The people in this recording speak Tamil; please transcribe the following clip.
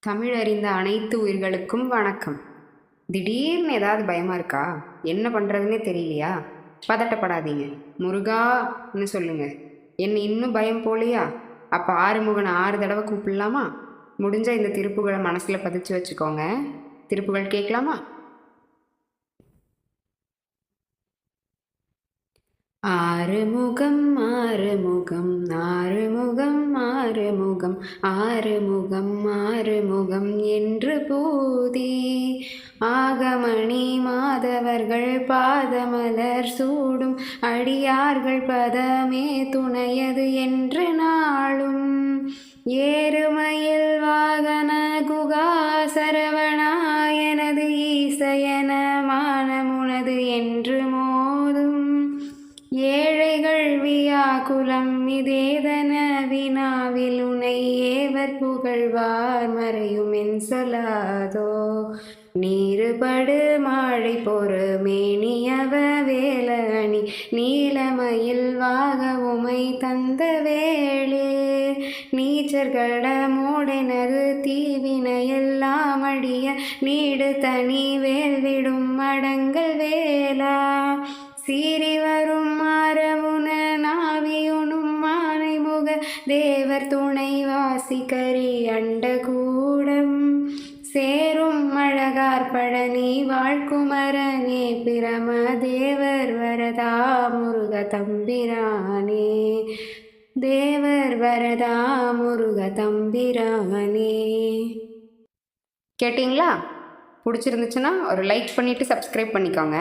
தமிழ் அறிந்த அனைத்து உயிர்களுக்கும் வணக்கம். திடீர்னு ஏதாவது பயமா இருக்கா? என்ன பண்றதுன்னே தெரியலையா? பதட்டப்படாதீங்க. முருகான்னு சொல்லுங்க. என்ன இன்னும் பயம் போலையா? அப்ப ஆறுமுகனை 6 தடவை கூப்பிடலாமா? முடிஞ்ச இந்த திருப்புகளை மனசுல பதிச்சு வச்சுக்கோங்க. திருப்புகள் கேட்கலாமா? ஆறுமுகம் ஆறுமுகம் ஆறுமுகம் ஆறுமுகம் ஆறுமுகம் ஆறுமுகம் என்று பூதி ஆகமணி மாதவர்கள் பாதமலர் சூடும் அடியார்கள் பதமே துணையது என்று நாளும் ஏறுமயில் வாகன குகா சரவணாயனது ஈசயன மானமுனது என்று மோதும் ஏழைகள் வியாக்குலம் இதேதன வினாவில் உனை ஏவர் புகழ்வார் மறையும் என் சொல்லாதோ நீருபடு மாழை பொறு மேனியவ வேலணி நீலமயில் வாக உமை தந்த வேளே நீச்சர்கள மோடெனது தீவினையெல்லாம் அடிய நீடு தனி வேல்விடும் அடங்கல் வேலா சீறி வரும் மாறமுன நாவியுனும் மானை முக தேவர் துணை வாசிக்கரி அண்ட கூடம் சேரும் அழகார் பழனி வாழ்குமரனே பிரம தேவர் வரதா முருக தம்பிரானே தேவர் வரதா முருக தம்பிரானே. கேட்டிங்களா? பிடிச்சிருந்துச்சுன்னா ஒரு லைக் பண்ணிவிட்டு சப்ஸ்கிரைப் பண்ணிக்கோங்க.